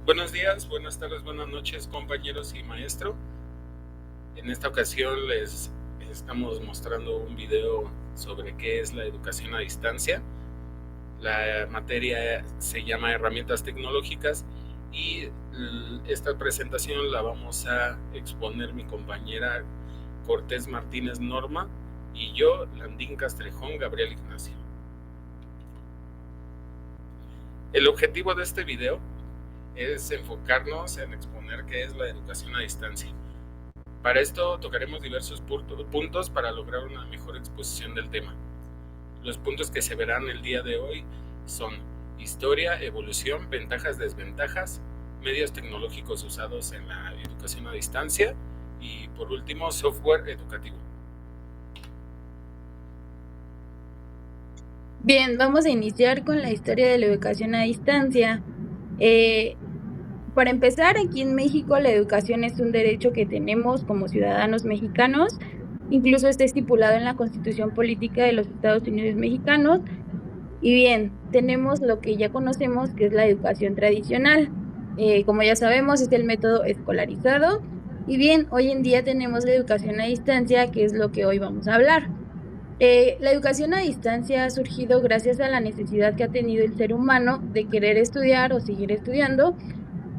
Buenos días, buenas tardes, buenas noches, compañeros y maestro. En esta ocasión les estamos mostrando un video sobre qué es la educación a distancia. La materia se llama herramientas tecnológicas y esta presentación la vamos a exponer mi compañera Cortés Martínez Norma y yo, Landín Castrejón Gabriel Ignacio. El objetivo de este video es enfocarnos en exponer qué es la educación a distancia. Para esto tocaremos diversos puntos para lograr una mejor exposición del tema. Los puntos que se verán el día de hoy son historia, evolución, ventajas, desventajas, medios tecnológicos usados en la educación a distancia y, por último, software educativo. Bien, vamos a iniciar con la historia de la educación a distancia. Para empezar, aquí en México la educación es un derecho que tenemos como ciudadanos mexicanos, incluso está estipulado en la Constitución Política de los Estados Unidos Mexicanos. Y bien, tenemos lo que ya conocemos, que es la educación tradicional. Como ya sabemos, es el método escolarizado. Y bien, hoy en día tenemos la educación a distancia, que es lo que hoy vamos a hablar. La educación a distancia ha surgido gracias a la necesidad que ha tenido el ser humano de querer estudiar o seguir estudiando,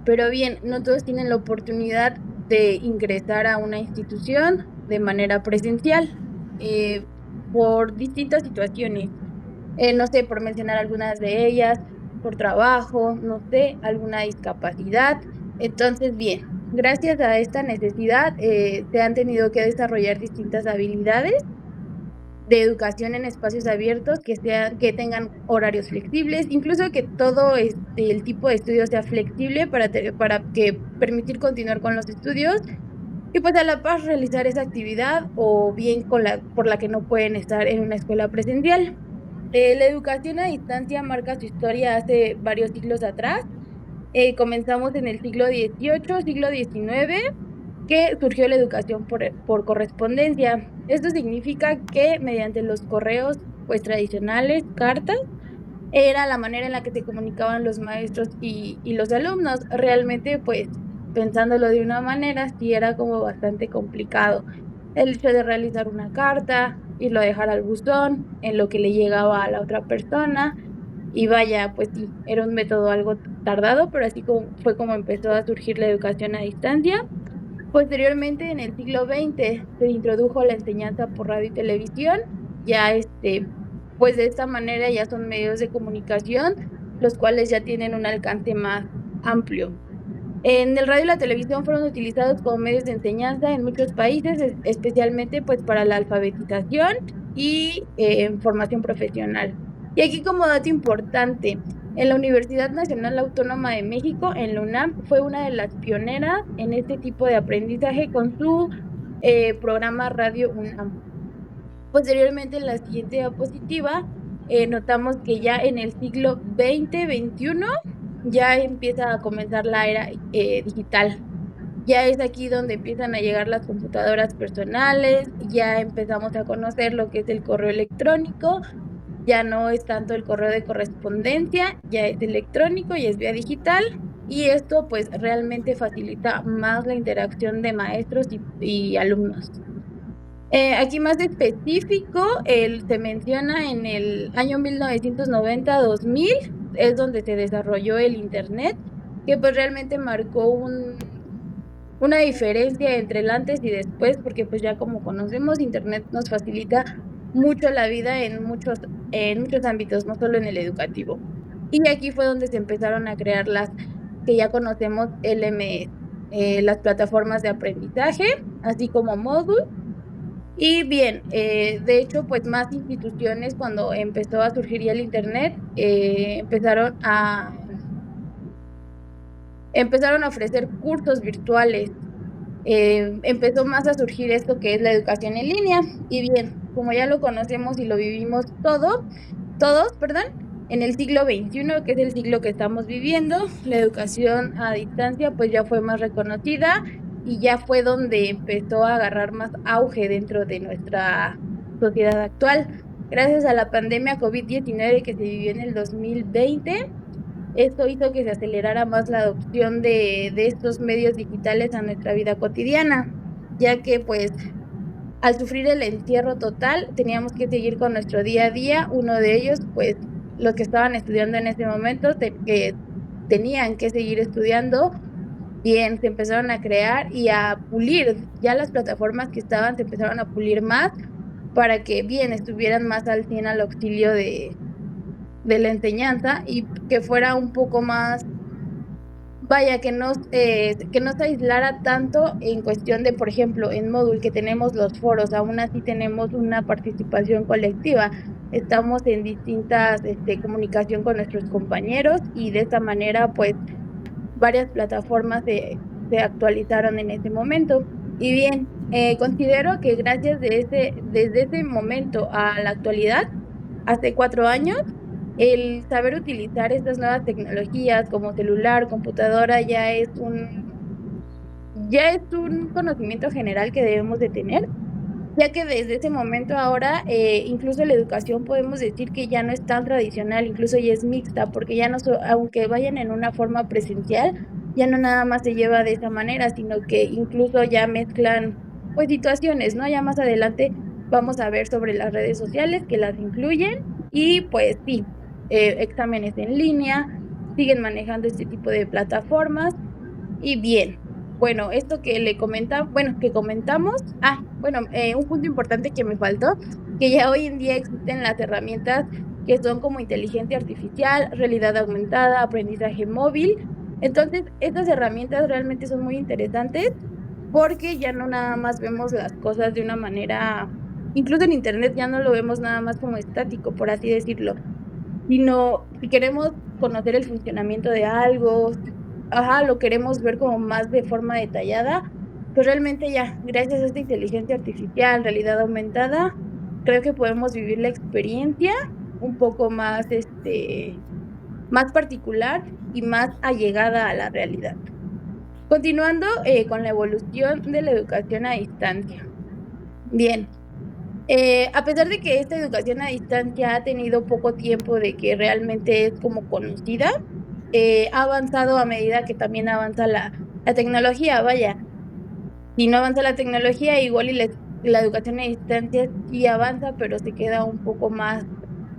pero bien, no todos tienen la oportunidad de ingresar a una institución de manera presencial por distintas situaciones. No sé, por mencionar algunas de ellas, por trabajo, no sé, alguna discapacidad. Entonces, bien, gracias a esta necesidad se han tenido que desarrollar distintas habilidades de educación en espacios abiertos que tengan horarios flexibles, incluso que todo el tipo de estudio sea flexible para que permitir continuar con los estudios y pues a la par realizar esa actividad o bien por la que no pueden estar en una escuela presencial. La educación a distancia marca su historia hace varios siglos atrás. Comenzamos en el siglo XVIII, siglo XIX, que surgió la educación por correspondencia. Esto significa que mediante los correos pues tradicionales, cartas, era la manera en la que se comunicaban los maestros y los alumnos. Realmente, pues, pensándolo de una manera, sí era como bastante complicado. El hecho de realizar una carta, irlo a dejar al buzón, en lo que le llegaba a la otra persona. Y vaya, pues sí, era un método algo tardado, pero así fue como empezó a surgir la educación a distancia. Posteriormente, en el siglo XX, se introdujo la enseñanza por radio y televisión. Ya pues de esta manera ya son medios de comunicación, los cuales ya tienen un alcance más amplio. En el radio y la televisión fueron utilizados como medios de enseñanza en muchos países, especialmente pues para la alfabetización y formación profesional. Y aquí como dato importante, en la Universidad Nacional Autónoma de México, en la UNAM, fue una de las pioneras en este tipo de aprendizaje con su programa Radio UNAM. Posteriormente, en la siguiente diapositiva, notamos que ya en el siglo XX-XXI ya empieza a comenzar la era digital. Ya es aquí donde empiezan a llegar las computadoras personales, ya empezamos a conocer lo que es el correo electrónico, ya no es tanto el correo de correspondencia, ya es electrónico y es vía digital, y esto pues realmente facilita más la interacción de maestros y alumnos. Aquí más específico, se menciona en el año 1990-2000, es donde se desarrolló el Internet, que pues realmente marcó una diferencia entre el antes y después, porque pues ya como conocemos, Internet nos facilita mucho la vida en muchos ámbitos, no solo en el educativo. Y aquí fue donde se empezaron a crear las que ya conocemos, las plataformas de aprendizaje, así como Moodle. Y bien, de hecho, pues más instituciones cuando empezó a surgir ya el Internet, empezaron a ofrecer cursos virtuales. Empezó más a surgir esto que es la educación en línea. Y bien, como ya lo conocemos y lo vivimos todos, perdón, en el siglo XXI, que es el siglo que estamos viviendo, la educación a distancia pues ya fue más reconocida y ya fue donde empezó a agarrar más auge dentro de nuestra sociedad actual. Gracias a la pandemia COVID-19 que se vivió en el 2020, Esto hizo que se acelerara más la adopción de estos medios digitales a nuestra vida cotidiana, ya que pues al sufrir el encierro total teníamos que seguir con nuestro día a día. Uno de ellos, pues los que estaban estudiando en ese momento, que tenían que seguir estudiando, bien, se empezaron a crear y a pulir. Ya las plataformas que estaban se empezaron a pulir más para que bien estuvieran más al 100 al auxilio de la enseñanza y que fuera un poco más, vaya, que no se aislara tanto en cuestión de, por ejemplo, en Moodle, que tenemos los foros, aún así tenemos una participación colectiva. Estamos en distintas comunicación con nuestros compañeros y de esta manera, pues, varias plataformas se actualizaron en ese momento. Y bien, considero que gracias desde ese momento a la actualidad, hace 4 años, el saber utilizar estas nuevas tecnologías como celular, computadora, ya es un conocimiento general que debemos de tener, ya que desde ese momento ahora, incluso la educación podemos decir que ya no es tan tradicional, incluso ya es mixta, porque ya no aunque vayan en una forma presencial, ya no nada más se lleva de esa manera, sino que incluso ya mezclan, pues, situaciones, ¿no? Ya más adelante vamos a ver sobre las redes sociales que las incluyen y, pues sí, exámenes en línea, siguen manejando este tipo de plataformas y bien. Bueno, esto que comentamos, un punto importante que me faltó, que ya hoy en día existen las herramientas que son como inteligencia artificial, realidad aumentada, aprendizaje móvil. Entonces, estas herramientas realmente son muy interesantes porque ya no nada más vemos las cosas de una manera, incluso en Internet ya no lo vemos nada más como estático, por así decirlo, sino si queremos conocer el funcionamiento de algo, lo queremos ver como más de forma detallada, pues realmente ya, gracias a esta inteligencia artificial, realidad aumentada, creo que podemos vivir la experiencia un poco más, más particular y más allegada a la realidad. Continuando, con la evolución de la educación a distancia. Bien, a pesar de que esta educación a distancia ha tenido poco tiempo de que realmente es como conocida, ha avanzado a medida que también avanza la tecnología, vaya. Si no avanza la tecnología, igual y la educación a distancia sí avanza, pero se queda un poco más,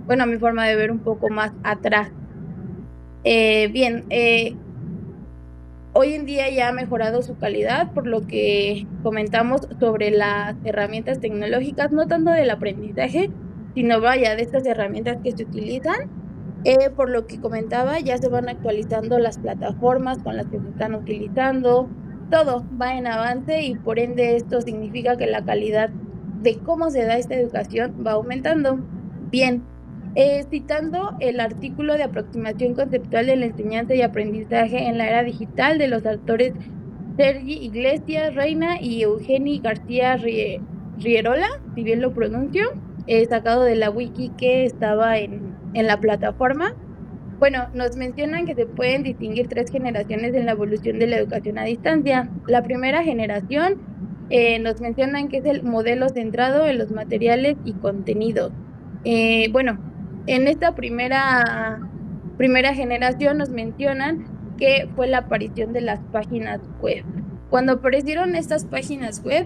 bueno, a mi forma de ver, un poco más atrás. Bien, hoy en día ya ha mejorado su calidad, por lo que comentamos sobre las herramientas tecnológicas, no tanto del aprendizaje, sino vaya, de estas herramientas que se utilizan. Por lo que comentaba, ya se van actualizando las plataformas con las que se están utilizando, todo va en avance y por ende esto significa que la calidad de cómo se da esta educación va aumentando. Bien, citando el artículo de aproximación conceptual de la enseñanza y aprendizaje en la era digital de los autores Sergi Iglesias Reina y Eugeni García Rierola, si bien lo pronuncio, sacado de la wiki que estaba en la plataforma. Bueno, nos mencionan que se pueden distinguir 3 generaciones en la evolución de la educación a distancia. La primera generación, nos mencionan que es el modelo centrado en los materiales y contenidos. Bueno, en esta primera generación nos mencionan que fue la aparición de las páginas web. Cuando aparecieron estas páginas web,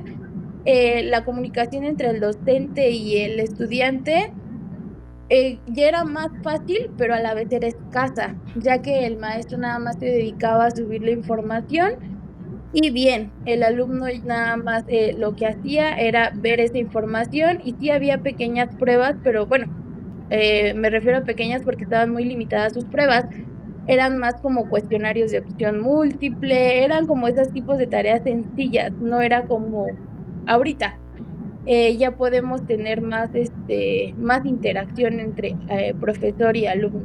la comunicación entre el docente y el estudiante ya era más fácil, pero a la vez era escasa, ya que el maestro nada más se dedicaba a subir la información y bien, el alumno nada más lo que hacía era ver esa información y sí había pequeñas pruebas, pero bueno, me refiero a pequeñas porque estaban muy limitadas sus pruebas. Eran más como cuestionarios de opción múltiple, eran como esos tipos de tareas sencillas, no era como ahorita. Ya podemos tener más interacción entre profesor y alumno.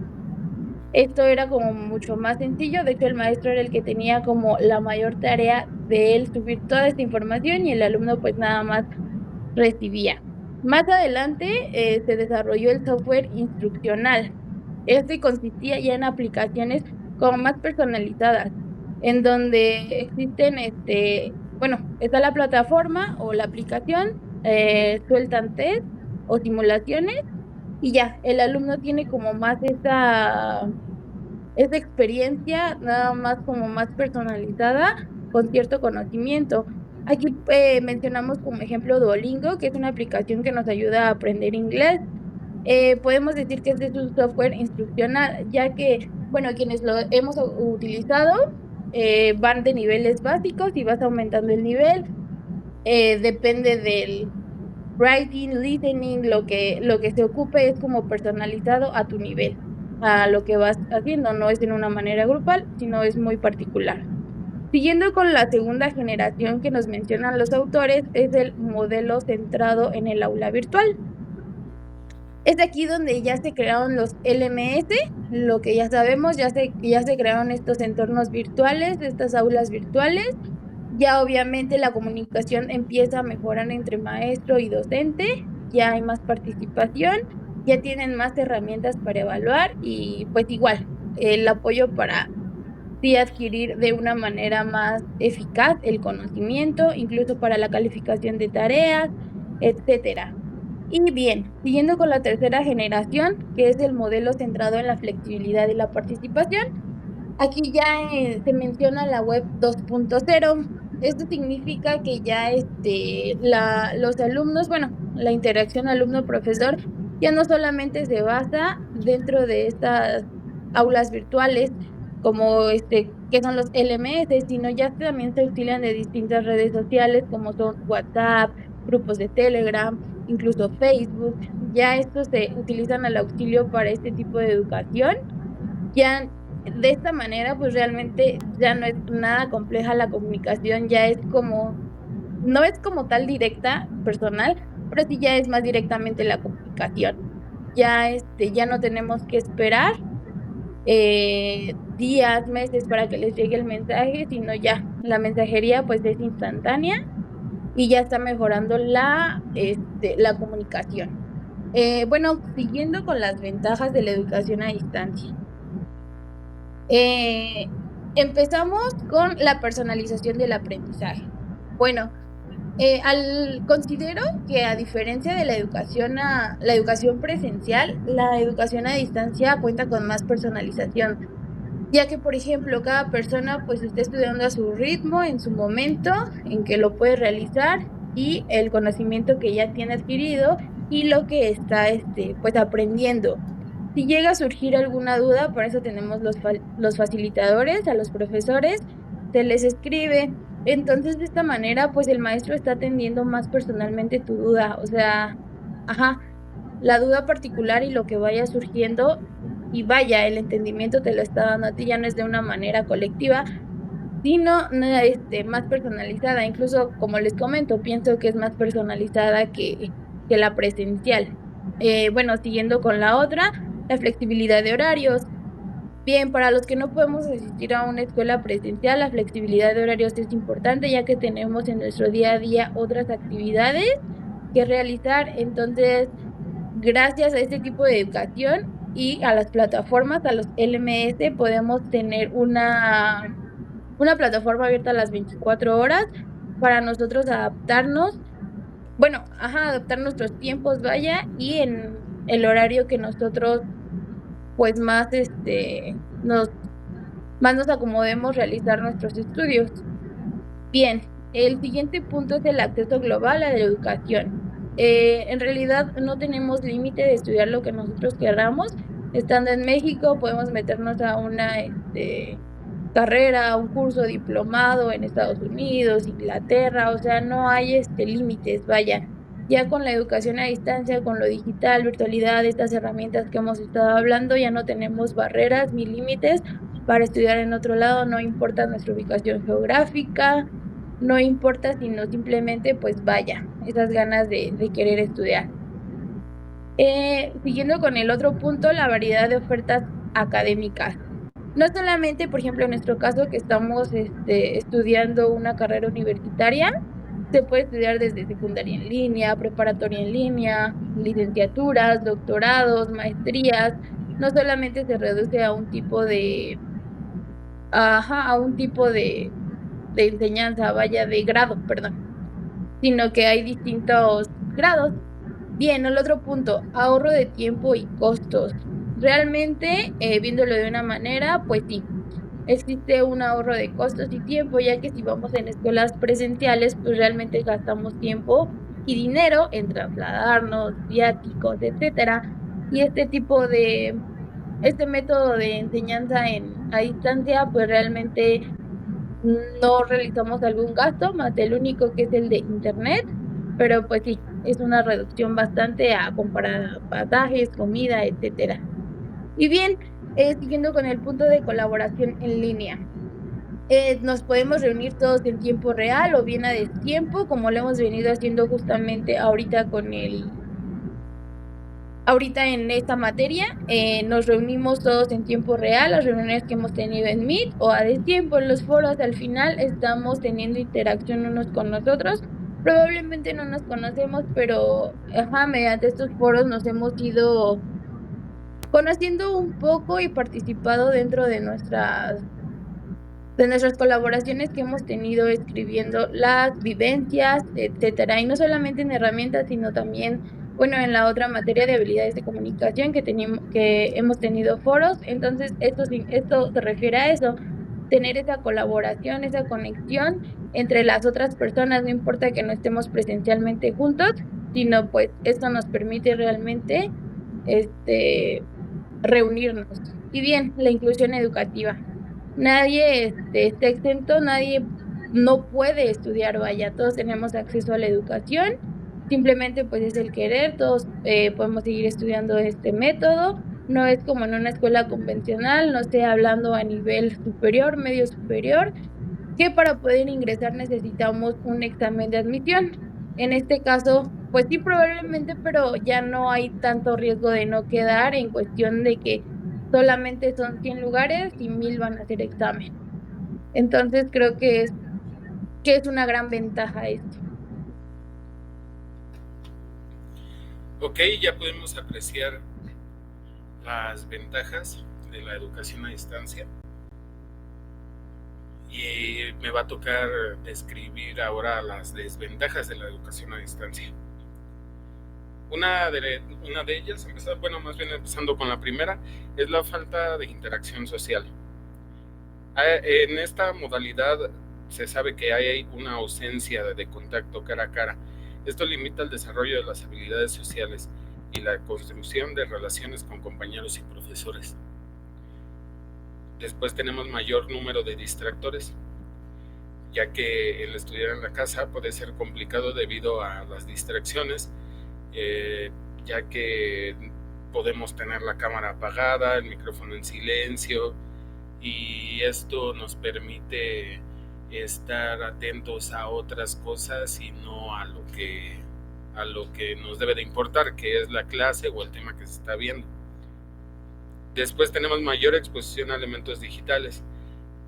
Esto era como mucho más sencillo, de hecho el maestro era el que tenía como la mayor tarea de él subir toda esta información y el alumno pues nada más recibía. Más adelante se desarrolló el software instruccional. Este consistía ya en aplicaciones como más personalizadas, en donde existen, está la plataforma o la aplicación, sueltan test o simulaciones y ya, el alumno tiene como más esa experiencia nada más como más personalizada con cierto conocimiento. Aquí mencionamos como ejemplo Duolingo, que es una aplicación que nos ayuda a aprender inglés. Podemos decir que este es un software instruccional, ya que, bueno, quienes lo hemos utilizado van de niveles básicos y vas aumentando el nivel. Depende del writing, listening, lo que se ocupe es como personalizado a tu nivel, a lo que vas haciendo, no es en una manera grupal, sino es muy particular. Siguiendo con la segunda generación que nos mencionan los autores, es el modelo centrado en el aula virtual. Es aquí donde ya se crearon los LMS, lo que ya sabemos, ya se crearon estos entornos virtuales, estas aulas virtuales. Ya obviamente la comunicación empieza a mejorar entre maestro y docente, ya hay más participación, ya tienen más herramientas para evaluar y pues igual el apoyo para sí adquirir de una manera más eficaz el conocimiento, incluso para la calificación de tareas, etcétera. Y bien, siguiendo con la tercera generación, que es el modelo centrado en la flexibilidad y la participación, aquí ya se menciona la web 2.0. Esto significa que ya los alumnos, bueno, la interacción alumno-profesor ya no solamente se basa dentro de estas aulas virtuales, como que son los LMS, sino ya también se auxilian de distintas redes sociales como son WhatsApp, grupos de Telegram, incluso Facebook. Ya estos se utilizan al auxilio para este tipo de educación. Ya de esta manera, pues realmente ya no es nada compleja la comunicación, ya es como, no es como tal directa, personal, pero sí ya es más directamente la comunicación. Ya ya no tenemos que esperar días, meses para que les llegue el mensaje, sino ya la mensajería pues es instantánea y ya está mejorando la comunicación. Bueno, siguiendo con las ventajas de la educación a distancia. Empezamos con la personalización del aprendizaje. Bueno, considero que a diferencia de la educación presencial, la educación a distancia cuenta con más personalización, ya que, por ejemplo, cada persona pues está estudiando a su ritmo, en su momento en que lo puede realizar y el conocimiento que ya tiene adquirido y lo que está pues aprendiendo. Si llega a surgir alguna duda, por eso tenemos los facilitadores, a los profesores, se les escribe. Entonces, de esta manera, pues el maestro está atendiendo más personalmente tu duda, o sea, la duda particular y lo que vaya surgiendo, y vaya, el entendimiento te lo está dando a ti, ya no es de una manera colectiva, sino más personalizada. Incluso, como les comento, pienso que es más personalizada que la presencial. Bueno, siguiendo con la otra, la flexibilidad de horarios. Bien, para los que no podemos asistir a una escuela presencial, la flexibilidad de horarios es importante, ya que tenemos en nuestro día a día otras actividades que realizar. Entonces, gracias a este tipo de educación y a las plataformas, a los LMS, podemos tener una plataforma abierta a las 24 horas para nosotros adaptarnos, bueno, adaptar nuestros tiempos, vaya, y en el horario que nosotros pues más nos acomodemos realizar nuestros estudios. Bien, el siguiente punto es el acceso global a la educación. En realidad no tenemos límite de estudiar lo que nosotros queramos. Estando en México podemos meternos a una carrera, un curso diplomado en Estados Unidos, Inglaterra, o sea, no hay límites, vaya. Ya con la educación a distancia, con lo digital, virtualidad, estas herramientas que hemos estado hablando, ya no tenemos barreras ni límites para estudiar en otro lado, no importa nuestra ubicación geográfica, no importa, sino simplemente pues vaya, esas ganas de querer estudiar. Siguiendo con el otro punto, la variedad de ofertas académicas. No solamente, por ejemplo, en nuestro caso que estamos estudiando una carrera universitaria, se puede estudiar desde secundaria en línea, preparatoria en línea, licenciaturas, doctorados, maestrías. No solamente se reduce a un tipo de enseñanza, vaya, de grado, perdón, sino que hay distintos grados. Bien, el otro punto, ahorro de tiempo y costos. Realmente, viéndolo de una manera, pues sí, existe un ahorro de costos y tiempo, ya que si vamos en escuelas presenciales, pues realmente gastamos tiempo y dinero en trasladarnos, viáticos, etcétera. Y este método de enseñanza a distancia, pues realmente no realizamos algún gasto más del único que es el de internet, pero pues sí, es una reducción bastante a comparar a pasajes, comida, etcétera. Y bien, siguiendo con el punto de colaboración en línea. Nos podemos reunir todos en tiempo real o bien a destiempo, como lo hemos venido haciendo justamente ahorita en esta materia, nos reunimos todos en tiempo real, las reuniones que hemos tenido en Meet o a destiempo en los foros, al final estamos teniendo interacción unos con nosotros. Probablemente no nos conocemos, pero ajá, mediante estos foros nos hemos ido conociendo un poco y participado dentro de nuestras colaboraciones que hemos tenido escribiendo las vivencias, etcétera. Y no solamente en herramientas, sino también, bueno, en la otra materia de habilidades de comunicación que hemos tenido foros. Entonces, esto se refiere a eso, tener esa colaboración, esa conexión entre las otras personas, no importa que no estemos presencialmente juntos, sino pues esto nos permite realmente, reunirnos. Y bien, la inclusión educativa. Nadie, está exento, nadie no puede estudiar, vaya, todos tenemos acceso a la educación, simplemente, pues, es el querer, todos, podemos seguir estudiando este método, no es como en una escuela convencional, no esté hablando a nivel superior, medio superior, que para poder ingresar necesitamos un examen de admisión. En este caso, pues sí, probablemente, pero ya no hay tanto riesgo de no quedar en cuestión de que solamente son 100 lugares y 1000 van a hacer examen. Entonces, creo que es una gran ventaja esto. Ok, ya podemos apreciar las ventajas de la educación a distancia y me va a tocar describir ahora las desventajas de la educación a distancia. Una de ellas, empezando con la primera, es la falta de interacción social. En esta modalidad se sabe que hay una ausencia de contacto cara a cara. Esto limita el desarrollo de las habilidades sociales y la construcción de relaciones con compañeros y profesores. Después tenemos mayor número de distractores, ya que el estudiar en la casa puede ser complicado debido a las distracciones, ya que podemos tener la cámara apagada, el micrófono en silencio, y esto nos permite estar atentos a otras cosas y no a lo que nos debe de importar, que es la clase o el tema que se está viendo. Después tenemos mayor exposición a elementos digitales.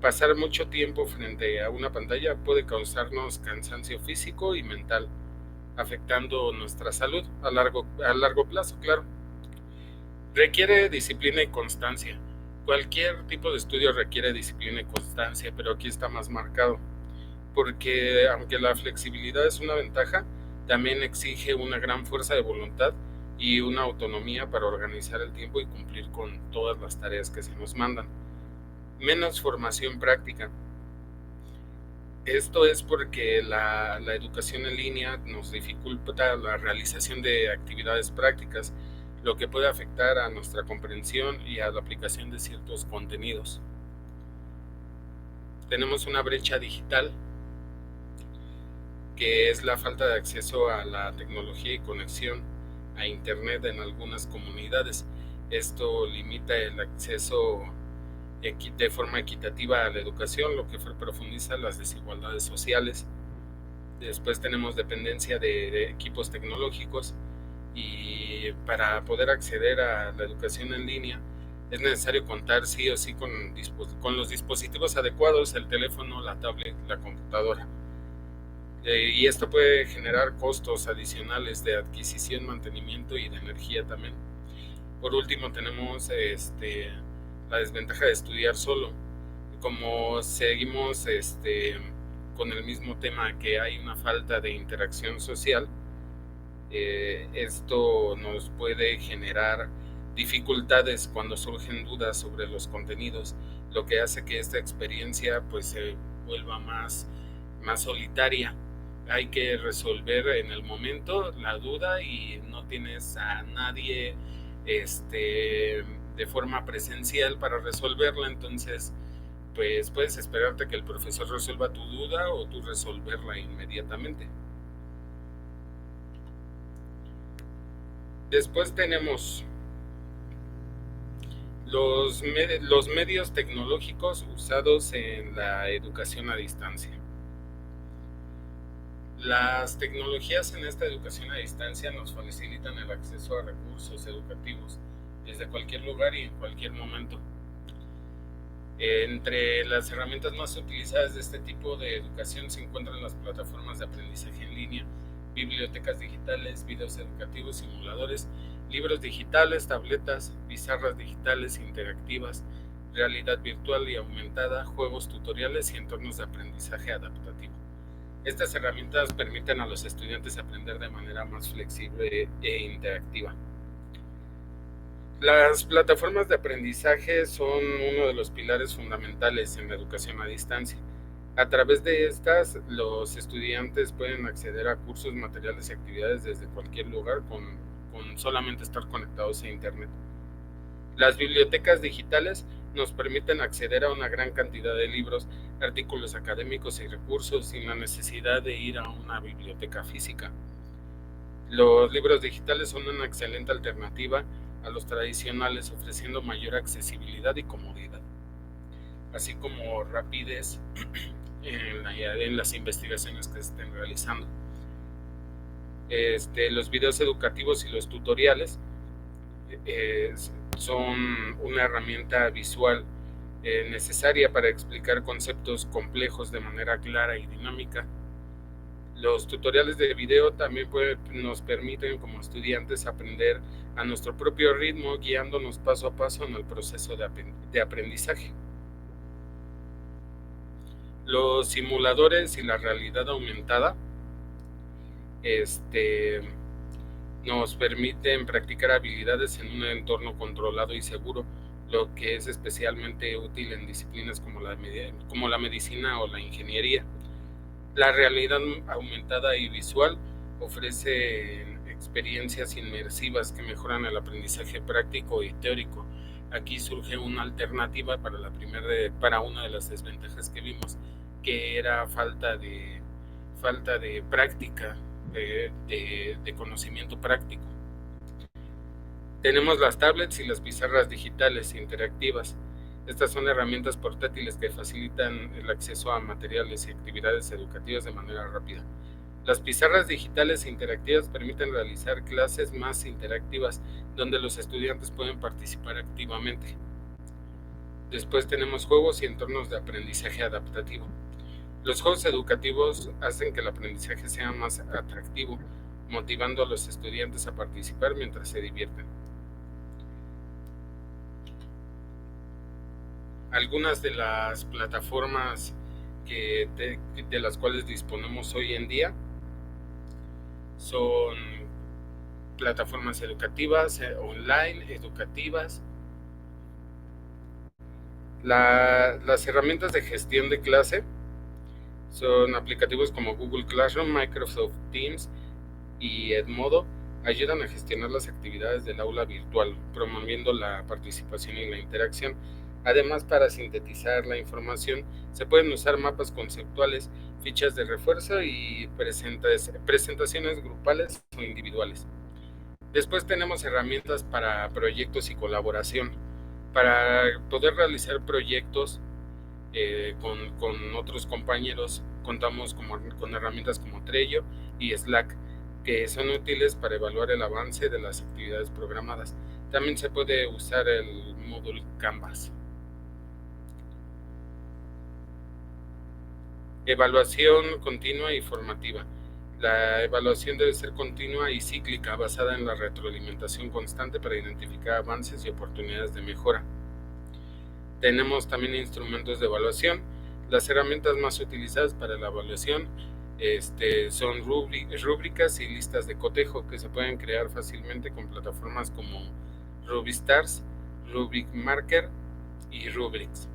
Pasar mucho tiempo frente a una pantalla puede causarnos cansancio físico y mental, afectando nuestra salud a largo plazo, claro. Requiere disciplina y constancia. Cualquier tipo de estudio requiere disciplina y constancia, pero aquí está más marcado, porque aunque la flexibilidad es una ventaja, también exige una gran fuerza de voluntad y una autonomía para organizar el tiempo y cumplir con todas las tareas que se nos mandan. Menos formación práctica. Esto es porque la educación en línea nos dificulta la realización de actividades prácticas, lo que puede afectar a nuestra comprensión y a la aplicación de ciertos contenidos. Tenemos una brecha digital, que es la falta de acceso a la tecnología y conexión a Internet en algunas comunidades. Esto limita el acceso de forma equitativa a la educación, lo que profundiza las desigualdades sociales. Después tenemos dependencia de equipos tecnológicos, y para poder acceder a la educación en línea es necesario contar sí o sí con los dispositivos adecuados, el teléfono, la tablet, la computadora. Y esto puede generar costos adicionales de adquisición, mantenimiento y de energía también. Por último tenemos la desventaja de estudiar solo. Como seguimos con el mismo tema, que hay una falta de interacción social, esto nos puede generar dificultades cuando surgen dudas sobre los contenidos, lo que hace que esta experiencia pues se vuelva más solitaria. Hay que resolver en el momento la duda y no tienes a nadie de forma presencial para resolverla, entonces pues puedes esperarte que el profesor resuelva tu duda o tú resolverla inmediatamente. Después tenemos los medios tecnológicos usados en la educación a distancia. Las tecnologías en esta educación a distancia nos facilitan el acceso a recursos educativos desde cualquier lugar y en cualquier momento. Entre las herramientas más utilizadas de este tipo de educación se encuentran las plataformas de aprendizaje en línea, bibliotecas digitales, videos educativos, simuladores, libros digitales, tabletas, pizarras digitales interactivas, realidad virtual y aumentada, juegos tutoriales y entornos de aprendizaje adaptativo. Estas herramientas permiten a los estudiantes aprender de manera más flexible e interactiva. Las plataformas de aprendizaje son uno de los pilares fundamentales en la educación a distancia. A través de estas, los estudiantes pueden acceder a cursos, materiales y actividades desde cualquier lugar con solamente estar conectados a Internet. Las bibliotecas digitales nos permiten acceder a una gran cantidad de libros, artículos académicos y recursos sin la necesidad de ir a una biblioteca física. Los libros digitales son una excelente alternativa a los tradicionales, ofreciendo mayor accesibilidad y comodidad, así como rapidez en las investigaciones que se estén realizando. Los videos educativos y los tutoriales son una herramienta visual necesaria para explicar conceptos complejos de manera clara y dinámica. Los tutoriales de video también nos permiten como estudiantes aprender a nuestro propio ritmo, guiándonos paso a paso en el proceso de aprendizaje. Los simuladores y la realidad aumentada nos permiten practicar habilidades en un entorno controlado y seguro, lo que es especialmente útil en disciplinas como la medicina o la ingeniería. La realidad aumentada y visual ofrece experiencias inmersivas que mejoran el aprendizaje práctico y teórico. Aquí surge una alternativa para una de las desventajas que vimos, que era falta de práctica, de conocimiento práctico. Tenemos las tablets y las pizarras digitales interactivas. Estas son herramientas portátiles que facilitan el acceso a materiales y actividades educativas de manera rápida. Las pizarras digitales interactivas permiten realizar clases más interactivas, donde los estudiantes pueden participar activamente. Después tenemos juegos y entornos de aprendizaje adaptativo. Los juegos educativos hacen que el aprendizaje sea más atractivo, motivando a los estudiantes a participar mientras se divierten. Algunas de las plataformas de las cuales disponemos hoy en día son plataformas educativas, online, educativas. Las herramientas de gestión de clase son aplicativos como Google Classroom, Microsoft Teams y Edmodo. Ayudan a gestionar las actividades del aula virtual, promoviendo la participación y la interacción. Además, para sintetizar la información, se pueden usar mapas conceptuales, fichas de refuerzo y presentaciones grupales o individuales. Después tenemos herramientas para proyectos y colaboración. Para poder realizar proyectos con otros compañeros, contamos con herramientas como Trello y Slack, que son útiles para evaluar el avance de las actividades programadas. También se puede usar el módulo Canvas. Evaluación continua y formativa. La evaluación debe ser continua y cíclica, basada en la retroalimentación constante para identificar avances y oportunidades de mejora. Tenemos también instrumentos de evaluación. Las herramientas más utilizadas para la evaluación son rúbricas y listas de cotejo, que se pueden crear fácilmente con plataformas como Rubistars, Rubric Marker y Rubrics.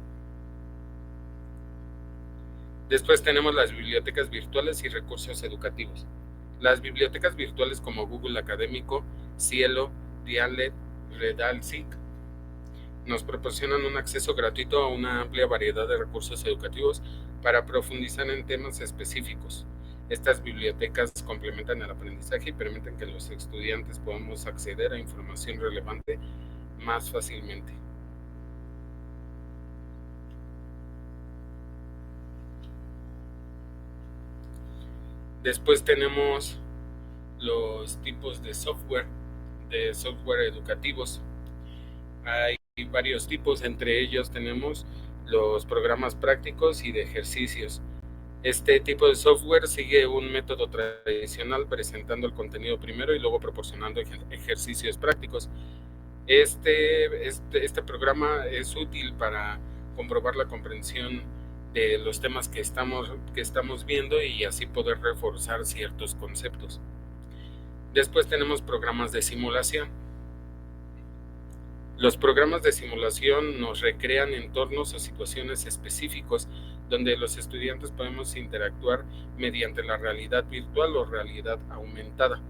Después tenemos las bibliotecas virtuales y recursos educativos. Las bibliotecas virtuales como Google Académico, Cielo, Dialnet, Redalsic nos proporcionan un acceso gratuito a una amplia variedad de recursos educativos para profundizar en temas específicos. Estas bibliotecas complementan el aprendizaje y permiten que los estudiantes podamos acceder a información relevante más fácilmente. Después tenemos los tipos de software educativos. Hay varios tipos, entre ellos tenemos los programas prácticos y de ejercicios. Este tipo de software sigue un método tradicional presentando el contenido primero y luego proporcionando ejercicios prácticos. Este programa es útil para comprobar la comprensión de los temas que estamos viendo y así poder reforzar ciertos conceptos. Después tenemos programas de simulación. Los programas de simulación nos recrean entornos o situaciones específicos donde los estudiantes podemos interactuar mediante la realidad virtual o realidad aumentada.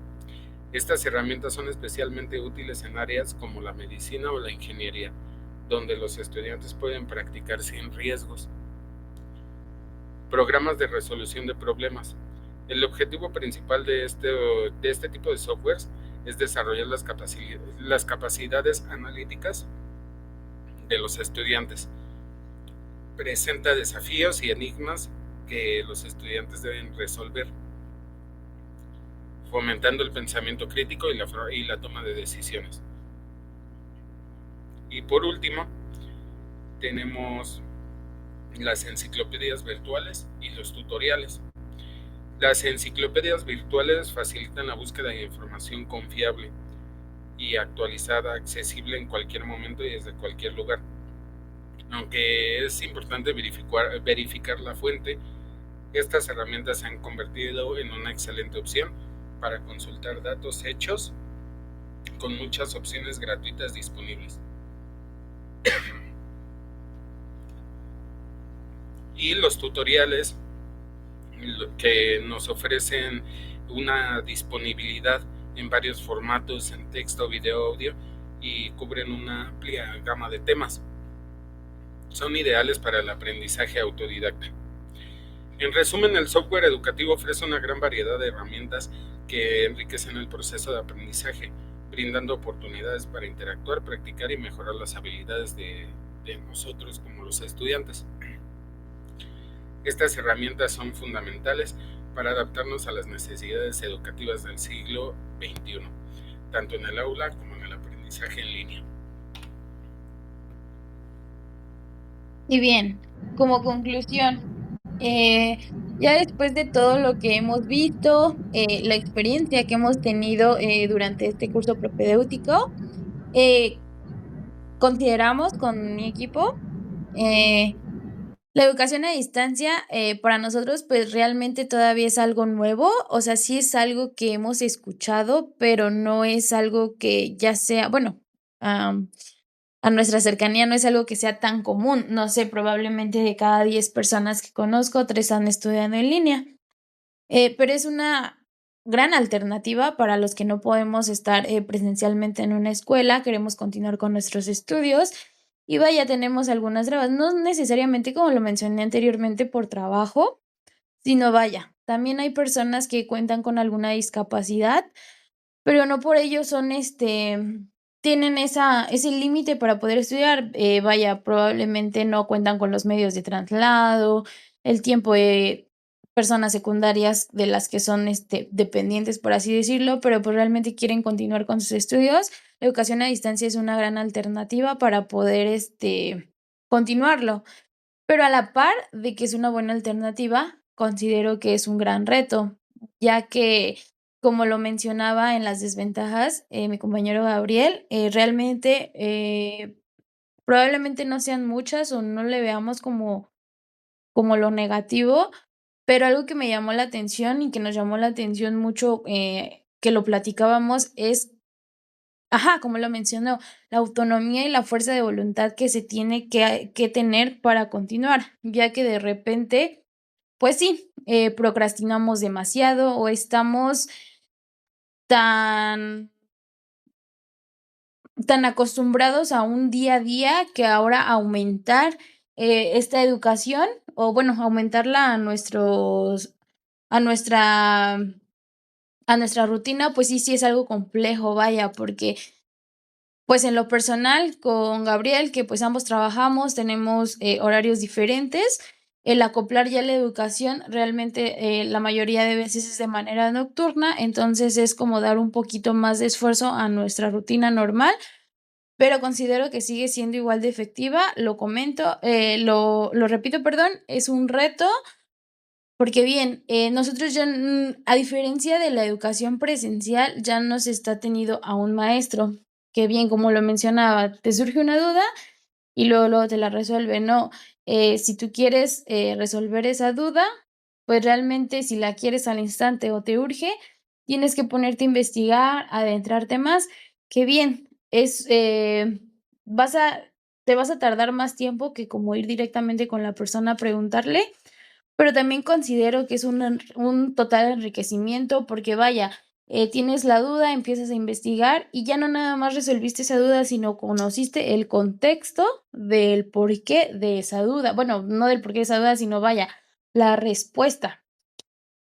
Estas herramientas son especialmente útiles en áreas como la medicina o la ingeniería, donde los estudiantes pueden practicar sin riesgos. Programas de resolución de problemas. El objetivo principal de este tipo de softwares es desarrollar las capacidades analíticas de los estudiantes. Presenta desafíos y enigmas que los estudiantes deben resolver, fomentando el pensamiento crítico y la toma de decisiones. Y por último, tenemos las enciclopedias virtuales y los tutoriales. Las enciclopedias virtuales facilitan la búsqueda de información confiable y actualizada, accesible en cualquier momento y desde cualquier lugar. Aunque es importante verificar la fuente, estas herramientas se han convertido en una excelente opción para consultar datos hechos con muchas opciones gratuitas disponibles. Y los tutoriales que nos ofrecen una disponibilidad en varios formatos, en texto, video, audio, y cubren una amplia gama de temas. Son ideales para el aprendizaje autodidacta. En resumen, el software educativo ofrece una gran variedad de herramientas que enriquecen el proceso de aprendizaje, brindando oportunidades para interactuar, practicar y mejorar las habilidades de nosotros como los estudiantes. Estas herramientas son fundamentales para adaptarnos a las necesidades educativas del siglo XXI, tanto en el aula como en el aprendizaje en línea. Y bien, como conclusión, ya después de todo lo que hemos visto, la experiencia que hemos tenido durante este curso propedéutico, consideramos con mi equipo la educación a distancia, para nosotros, pues, realmente todavía es algo nuevo, o sea, sí es algo que hemos escuchado, pero no es algo que ya sea, bueno, a nuestra cercanía no es algo que sea tan común. No sé, probablemente de cada 10 personas que conozco, 3 han estudiado en línea, pero es una gran alternativa para los que no podemos estar, presencialmente en una escuela, queremos continuar con nuestros estudios y vaya, tenemos algunas trabas, no necesariamente, como lo mencioné anteriormente, por trabajo, sino vaya, también hay personas que cuentan con alguna discapacidad, pero no por ello son, tienen ese límite para poder estudiar, vaya, probablemente no cuentan con los medios de traslado, el tiempo de personas secundarias de las que son, dependientes, por así decirlo, pero, pues, realmente quieren continuar con sus estudios. La educación a distancia es una gran alternativa para poder, continuarlo. Pero a la par de que es una buena alternativa, considero que es un gran reto, ya que, como lo mencionaba en las desventajas, mi compañero Gabriel, realmente, probablemente no sean muchas o no le veamos como lo negativo, pero algo que me llamó la atención y que nos llamó la atención mucho, que lo platicábamos, es ajá, como lo mencionó, la autonomía y la fuerza de voluntad que se tiene que tener para continuar, ya que de repente, pues sí, procrastinamos demasiado o estamos tan tan acostumbrados a un día a día que ahora aumentar, esta educación, o bueno, aumentarla a nuestra a nuestra rutina, pues sí, sí es algo complejo, vaya, porque, pues, en lo personal, con Gabriel, que, pues, ambos trabajamos, tenemos, horarios diferentes, el acoplar ya la educación realmente, la mayoría de veces es de manera nocturna, entonces es como dar un poquito más de esfuerzo a nuestra rutina normal, pero considero que sigue siendo igual de efectiva, lo comento, lo repito, perdón, es un reto, porque bien, nosotros ya, a diferencia de la educación presencial, ya no se está tenido a un maestro, que bien, como lo mencionaba, te surge una duda y luego te la resuelve. No, si tú quieres, resolver esa duda, pues realmente si la quieres al instante o te urge, tienes que ponerte a investigar, adentrarte más, que bien, vas a te vas a tardar más tiempo que como ir directamente con la persona a preguntarle, pero también considero que es un total enriquecimiento porque vaya, tienes la duda, empiezas a investigar y ya no nada más resolviste esa duda, sino conociste el contexto del porqué de esa duda. Bueno, no del porqué de esa duda, sino vaya, la respuesta.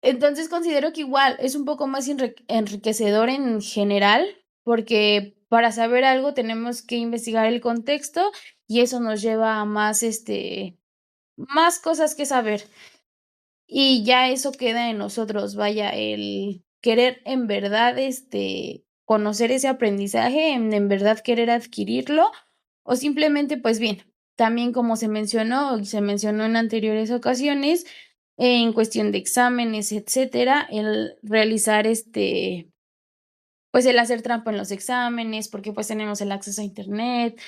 Entonces considero que igual es un poco más enriquecedor en general, porque para saber algo tenemos que investigar el contexto y eso nos lleva a más, más cosas que saber. Y ya eso queda en nosotros, vaya, el querer en verdad, conocer ese aprendizaje, en verdad querer adquirirlo, o simplemente, pues bien, también como se mencionó, y se mencionó en anteriores ocasiones, en cuestión de exámenes, etcétera, el realizar, pues, el hacer trampa en los exámenes, porque, pues, tenemos el acceso a Internet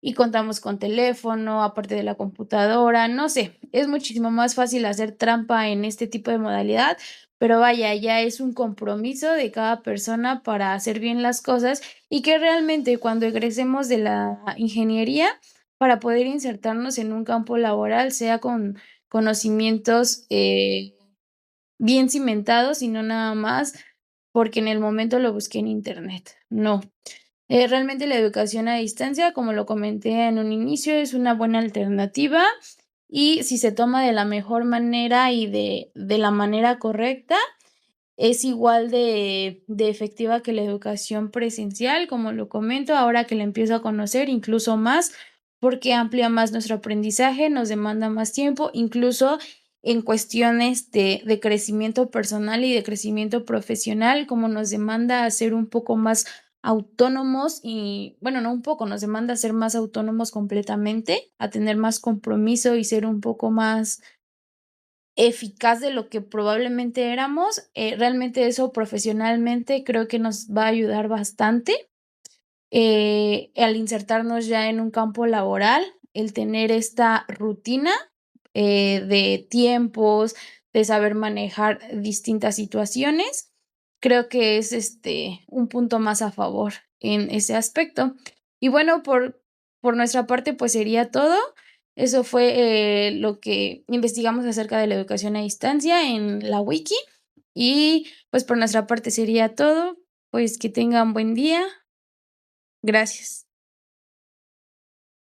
y contamos con teléfono, aparte de la computadora, no sé, es muchísimo más fácil hacer trampa en este tipo de modalidad, pero vaya, ya es un compromiso de cada persona para hacer bien las cosas y que realmente cuando egresemos de la ingeniería, para poder insertarnos en un campo laboral, sea con conocimientos, bien cimentados y no nada más porque en el momento lo busqué en Internet, no. Realmente la educación a distancia, como lo comenté en un inicio, es una buena alternativa y si se toma de la mejor manera y de la manera correcta, es igual de efectiva que la educación presencial, como lo comento, ahora que la empiezo a conocer, incluso más, porque amplia más nuestro aprendizaje, nos demanda más tiempo, incluso en cuestiones de crecimiento personal y de crecimiento profesional, como nos demanda a ser un poco más autónomos y, bueno, no un poco, nos demanda a ser más autónomos completamente, a tener más compromiso y ser un poco más eficaz de lo que probablemente éramos, realmente eso profesionalmente creo que nos va a ayudar bastante, al insertarnos ya en un campo laboral, el tener esta rutina, de tiempos, de saber manejar distintas situaciones, creo que es, un punto más a favor en ese aspecto. Y bueno, por nuestra parte, pues sería todo. Eso fue, lo que investigamos acerca de la educación a distancia en la Wiki. Y, pues, por nuestra parte sería todo. Pues, que tengan buen día. Gracias.